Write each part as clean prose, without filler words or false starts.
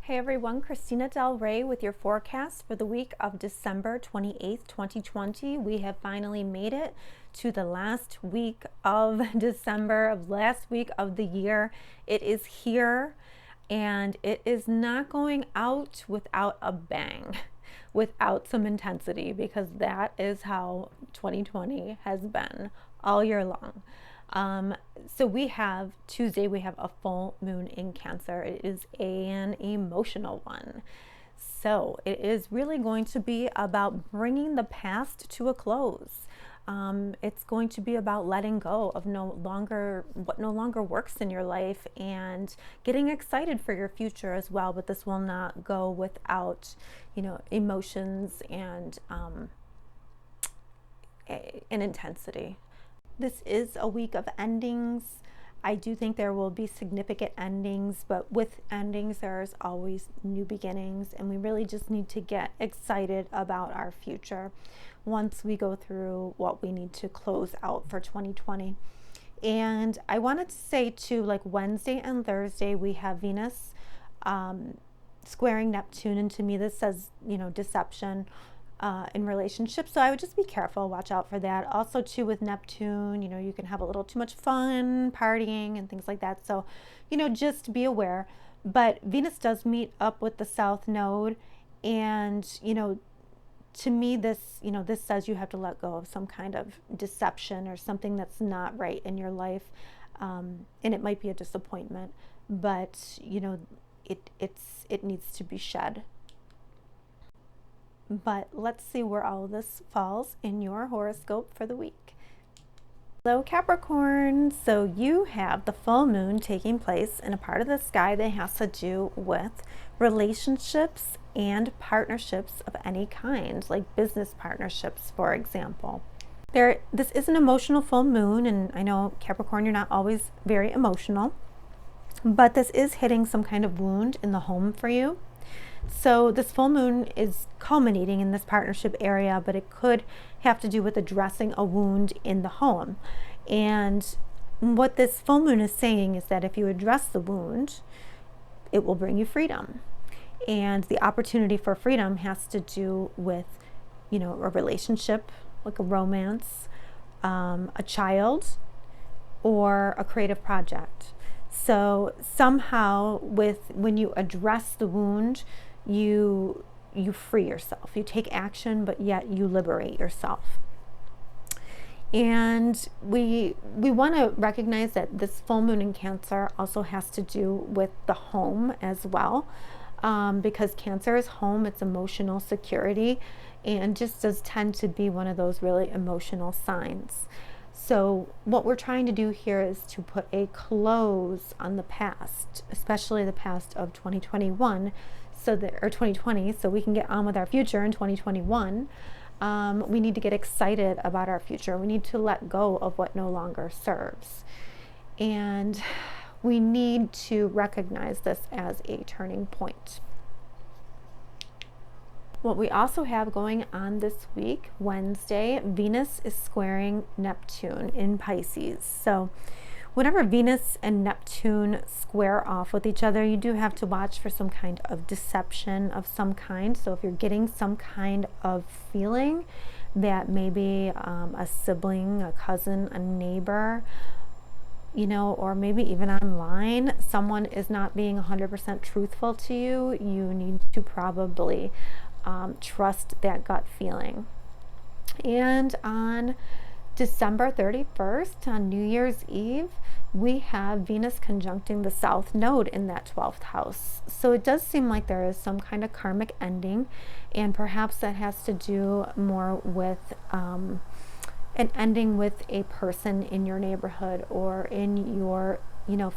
Hey everyone, Christina Del Rey with your forecast for the week of December 28th, 2020. We have finally made it to the last week of December, of last week of the year. It is here and it is not going out without a bang, without some intensity, because that is how 2020 has been all year long. So we have Tuesday, we have a full moon in Cancer. It is an emotional one. So it is really going to be about bringing the past to a close. It's going to be about letting go of what no longer works in your life and getting excited for your future as well. But this will not go without, emotions and an intensity. This is a week of endings. I do think there will be significant endings, but with endings, there's always new beginnings, and we really just need to get excited about our future once we go through what we need to close out for 2020. And I wanted to say too, like Wednesday and Thursday, we have Venus squaring Neptune, and to me this says, deception in relationships. So I would just be careful, watch out for that. Also too, with Neptune, you can have a little too much fun partying and things like that. So, just be aware. But Venus does meet up with the South Node, and, to me, this says you have to let go of some kind of deception or something that's not right in your life. And it might be a disappointment, but, it needs to be shed. But let's see where all of this falls in your horoscope for the week. Hello Capricorn, so you have the full moon taking place in a part of the sky that has to do with relationships and partnerships of any kind, like business partnerships, for example. This is an emotional full moon, and I know Capricorn, you're not always very emotional, but this is hitting some kind of wound in the home for you. So this full moon is culminating in this partnership area, but it could have to do with addressing a wound in the home. And what this full moon is saying is that if you address the wound, it will bring you freedom. And the opportunity for freedom has to do with, a relationship, like a romance, a child, or a creative project. So somehow when you address the wound, you free yourself. You take action, but yet you liberate yourself. And we want to recognize that this full moon in Cancer also has to do with the home as well, because Cancer is home, it's emotional security, and just does tend to be one of those really emotional signs. So what we're trying to do here is to put a close on the past, especially the past of 2021, or 2020, so we can get on with our future in 2021. We need to get excited about our future. We need to let go of what no longer serves. And we need to recognize this as a turning point. What we also have going on this week, Wednesday, Venus is squaring Neptune in Pisces. So whenever Venus and Neptune square off with each other, you do have to watch for some kind of deception of some kind. So if you're getting some kind of feeling that maybe a sibling, a cousin, a neighbor, or maybe even online, someone is not being 100% truthful to you, you need to probably trust that gut feeling. And on December 31st, on New Year's Eve, we have Venus conjuncting the South Node in that 12th house. So it does seem like there is some kind of karmic ending, and perhaps that has to do more with an ending with a person in your neighborhood or in your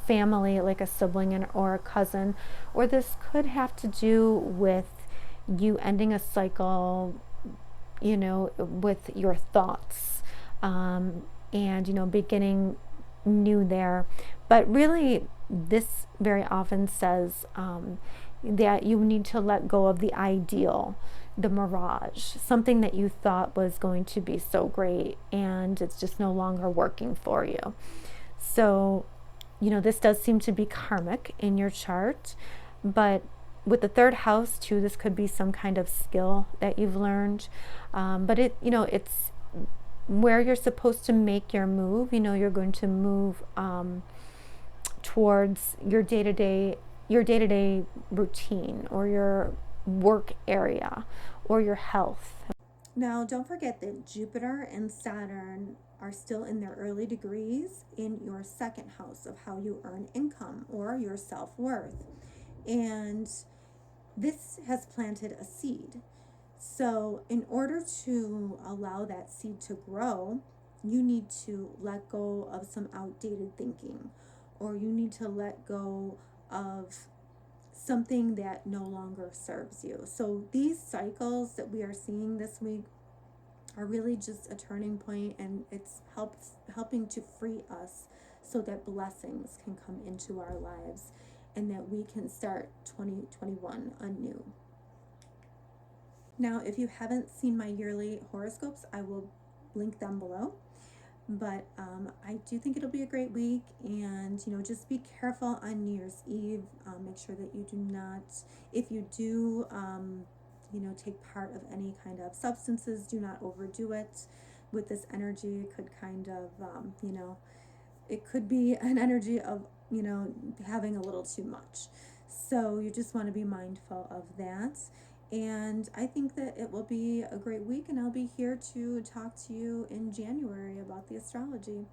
family, like a sibling or a cousin. Or this could have to do with you ending a cycle, with your thoughts, and beginning new there. But really, this very often says that you need to let go of the ideal, the mirage, something that you thought was going to be so great, and it's just no longer working for you. So, this does seem to be karmic in your chart, but with the third house too, this could be some kind of skill that you've learned, but it's where you're supposed to make your move. You're going to move towards your day-to-day routine, or your work area, or your health. Now, don't forget that Jupiter and Saturn are still in their early degrees in your second house of how you earn income or your self-worth. And this has planted a seed. So, in order to allow that seed to grow, you need to let go of some outdated thinking, or you need to let go of something that no longer serves you. So, these cycles that we are seeing this week are really just a turning point, and it's helping to free us so that blessings can come into our lives and that we can start 2021 anew. Now, if you haven't seen my yearly horoscopes, I will link them below. But I do think it'll be a great week, and just be careful on New Year's Eve. Make sure that you do not, if you do, take part of any kind of substances, do not overdo it. With this energy, it could kind of, it could be an energy of, having a little too much. So you just want to be mindful of that. And I think that it will be a great week, and I'll be here to talk to you in January about the astrology.